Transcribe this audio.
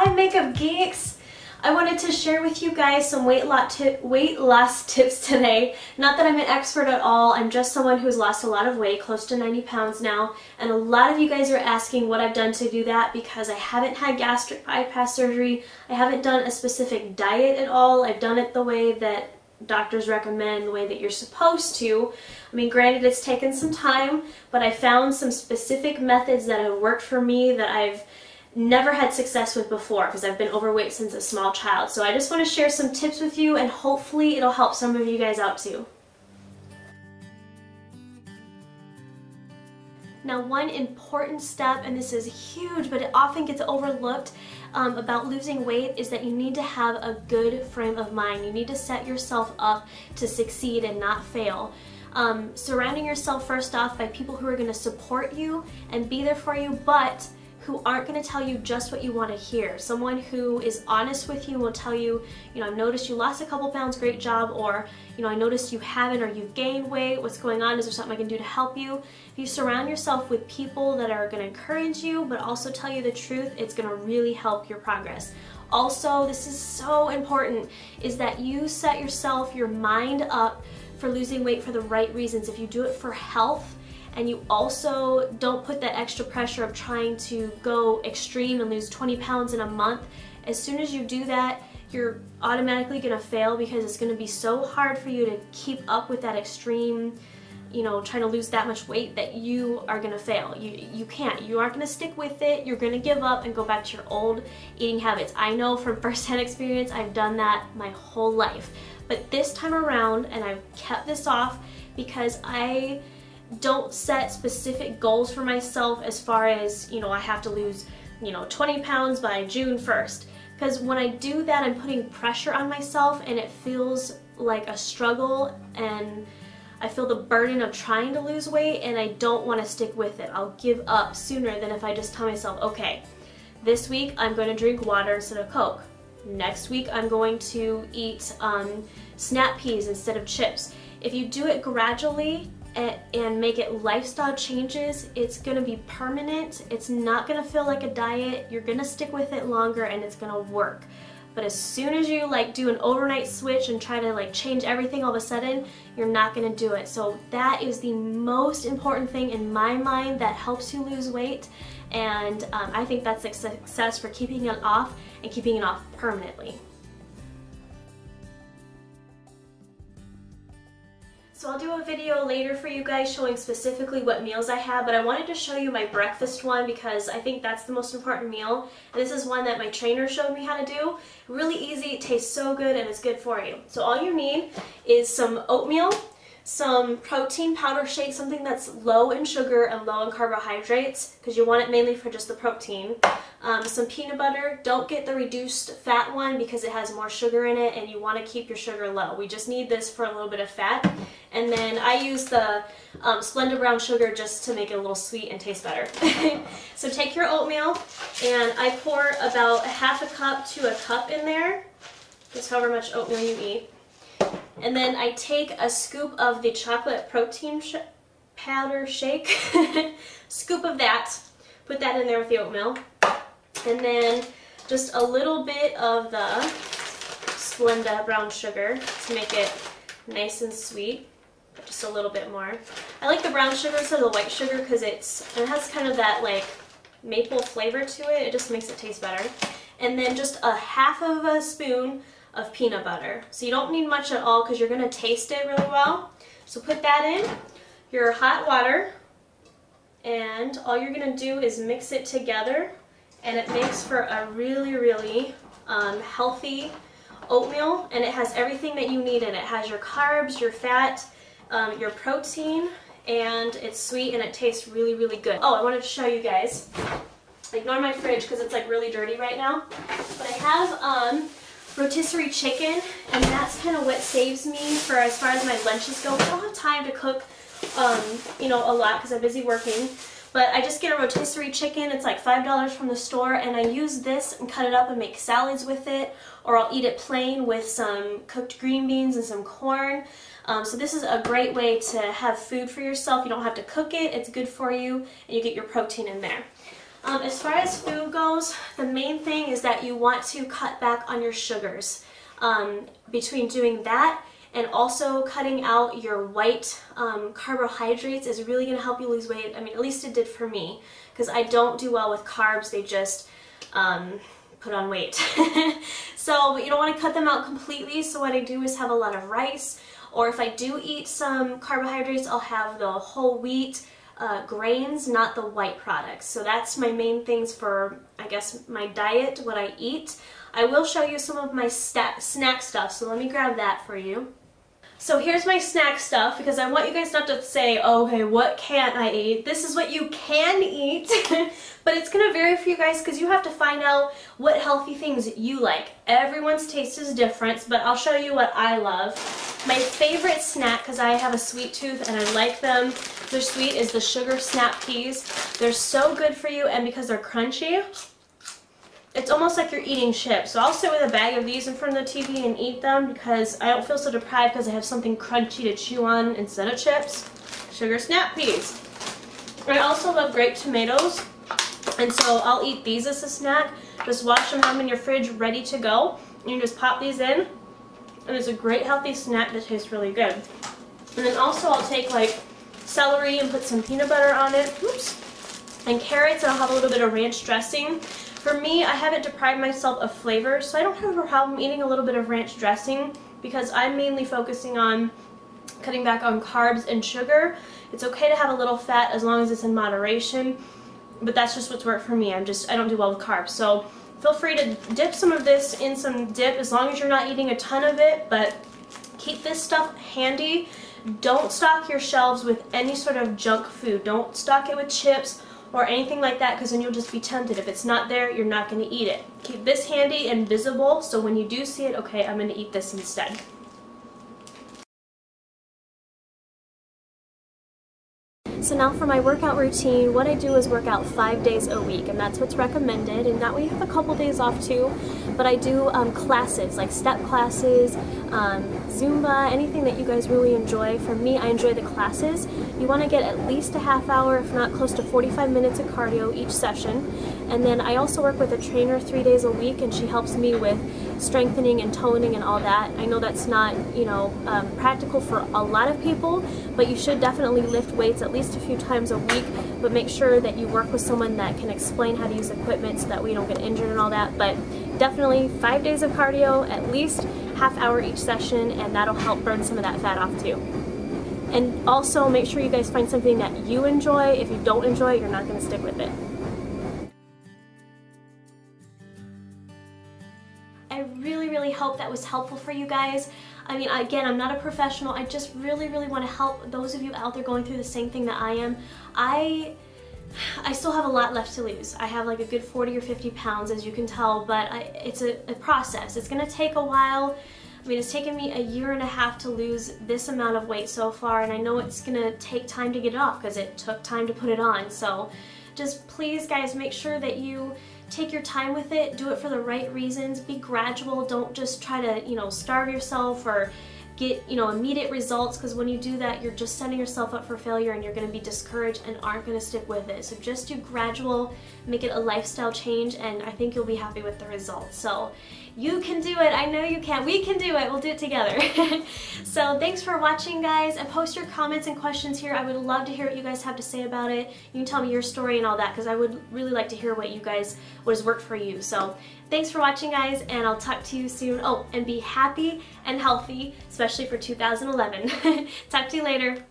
Hi Makeup Geeks! I wanted to share with you guys some weight loss tips today. Not that I'm an expert at all, I'm just someone who's lost a lot of weight, close to 90 pounds now, and a lot of you guys are asking what I've done to do that because I haven't had gastric bypass surgery, I haven't done a specific diet at all, I've done it the way that doctors recommend, the way that you're supposed to. I mean, granted, it's taken some time, but I found some specific methods that have worked for me that I've never had success with before because I've been overweight since a small child. So I just want to share some tips with you and hopefully it'll help some of you guys out too. Now, one important step, and this is huge but it often gets overlooked about losing weight, is that you need to have a good frame of mind. You need to set yourself up to succeed and not fail. Surrounding yourself first off by people who are going to support you and be there for you, but who aren't going to tell you just what you want to hear. Someone who is honest with you will tell you, I've noticed you lost a couple pounds, great job, or, I noticed you haven't, or you've gained weight, what's going on, is there something I can do to help you? If you surround yourself with people that are going to encourage you, but also tell you the truth, it's going to really help your progress. Also, this is so important, is that you set your mind up for losing weight for the right reasons. If you do it for health, and you also don't put that extra pressure of trying to go extreme and lose 20 pounds in a month, as soon as you do that, you're automatically going to fail because it's going to be so hard for you to keep up with that extreme, trying to lose that much weight, that you are going to fail. You can't. You aren't going to stick with it. You're going to give up and go back to your old eating habits. I know from firsthand experience, I've done that my whole life. But this time around, and I've kept this off because I don't set specific goals for myself as far as, I have to lose, 20 pounds by June 1st. Because when I do that, I'm putting pressure on myself and it feels like a struggle and I feel the burden of trying to lose weight and I don't want to stick with it. I'll give up sooner than if I just tell myself, okay, this week I'm going to drink water instead of Coke. Next week I'm going to eat snap peas instead of chips. If you do it gradually, and make it lifestyle changes, it's going to be permanent. It's not going to feel like a diet. You're going to stick with it longer and it's going to work. But as soon as you do an overnight switch and try to change everything all of a sudden, you're not going to do it. So that is the most important thing in my mind that helps you lose weight, and I think that's a success for keeping it off and keeping it off permanently. So I'll do a video later for you guys showing specifically what meals I have, but I wanted to show you my breakfast one because I think that's the most important meal. And this is one that my trainer showed me how to do. Really easy, it tastes so good, and it's good for you. So all you need is some oatmeal, some protein powder shake, something that's low in sugar and low in carbohydrates, because you want it mainly for just the protein. Some peanut butter. Don't get the reduced fat one because it has more sugar in it and you want to keep your sugar low. We just need this for a little bit of fat. And then I use the Splenda brown sugar just to make it a little sweet and taste better. So take your oatmeal, and I pour about a half a cup to a cup in there, just however much oatmeal you eat. And then I take a scoop of the chocolate protein powder shake, scoop of that, put that in there with the oatmeal. And then just a little bit of the Splenda brown sugar to make it nice and sweet. Just a little bit more. I like the brown sugar instead of the white sugar because it has kind of that maple flavor to it. It just makes it taste better. And then just a half of a spoon of peanut butter. So you don't need much at all because you're going to taste it really well. So put that in your hot water, and all you're going to do is mix it together. And it makes for a really, really healthy oatmeal, and it has everything that you need in it. It has your carbs, your fat, your protein, and it's sweet and it tastes really, really good. Oh, I wanted to show you guys. Ignore my fridge because it's really dirty right now. But I have rotisserie chicken, and that's kind of what saves me for as far as my lunches go. I don't have time to cook, a lot because I'm busy working. But I just get a rotisserie chicken. It's like $5 from the store, and I use this and cut it up and make salads with it, or I'll eat it plain with some cooked green beans and some corn. So this is a great way to have food for yourself. You don't have to cook it. It's good for you, and you get your protein in there. As far as food goes, the main thing is that you want to cut back on your sugars. Between doing that and also cutting out your white carbohydrates is really going to help you lose weight. I mean, at least it did for me, because I don't do well with carbs. They just put on weight. So, but you don't want to cut them out completely. So what I do is have a lot of rice, or if I do eat some carbohydrates, I'll have the whole wheat grains, not the white products. So that's my main things for, I guess, my diet, what I eat. I will show you some of my snack stuff, so let me grab that for you. So here's my snack stuff, because I want you guys not to say, oh, okay, what can't I eat? This is what you can eat, but it's going to vary for you guys because you have to find out what healthy things you like. Everyone's taste is different, but I'll show you what I love. My favorite snack, because I have a sweet tooth and I like them, they're sweet, is the Sugar Snap Peas. They're so good for you, and because they're crunchy, it's almost like you're eating chips. So I'll sit with a bag of these in front of the TV and eat them because I don't feel so deprived because I have something crunchy to chew on instead of chips. Sugar Snap Peas. I also love grape tomatoes, and so I'll eat these as a snack. Just wash them, have them in your fridge ready to go. You just pop these in, and it's a great healthy snack that tastes really good. And then also I'll take like celery and put some peanut butter on it. Oops. And carrots, and I'll have a little bit of ranch dressing. For me, I haven't deprived myself of flavor, so I don't have a problem eating a little bit of ranch dressing because I'm mainly focusing on cutting back on carbs and sugar. It's okay to have a little fat as long as it's in moderation, but that's just what's worked for me. I don't do well with carbs. So feel free to dip some of this in some dip as long as you're not eating a ton of it, but keep this stuff handy. Don't stock your shelves with any sort of junk food. Don't stock it with chips or anything like that, because then you'll just be tempted. If it's not there, you're not going to eat it. Keep this handy and visible, so when you do see it, okay, I'm going to eat this instead. So now for my workout routine, what I do is work out 5 days a week, and that's what's recommended, and that way you have a couple days off too. But I do classes, like step classes, Zumba, anything that you guys really enjoy. For me, I enjoy the classes. You want to get at least a half hour, if not close to 45 minutes of cardio each session. And then I also work with a trainer 3 days a week, and she helps me with strengthening and toning and all that. I know that's not, you know, practical for a lot of people, but you should definitely lift weights at least a few times a week, but make sure that you work with someone that can explain how to use equipment so that we don't get injured and all that. But definitely 5 days of cardio, at least half hour each session, and that'll help burn some of that fat off too. And also make sure you guys find something that you enjoy. If you don't enjoy it, you're not going to stick with it. I really hope that was helpful for you guys. I mean, again, I'm not a professional. I just really want to help those of you out there going through the same thing that I am. I still have a lot left to lose. I have like a good 40 or 50 pounds, as you can tell, but it's a process. It's going to take a while. I mean, it's taken me a year and a half to lose this amount of weight so far, and I know it's going to take time to get it off because it took time to put it on. So just please, guys, make sure that you take your time with it. Do it for the right reasons. Be gradual. Don't just try to, you know, starve yourself or get, you know, immediate results, because when you do that, you're just setting yourself up for failure and you're going to be discouraged and aren't going to stick with it. So just do gradual, make it a lifestyle change, and I think you'll be happy with the results. So you can do it. I know you can. We can do it. We'll do it together. So thanks for watching, guys, and post your comments and questions here. I would love to hear what you guys have to say about it. You can tell me your story and all that, because I would really like to hear what has worked for you. So thanks for watching, guys, and I'll talk to you soon. Oh, and be happy and healthy, especially for 2011. Talk to you later.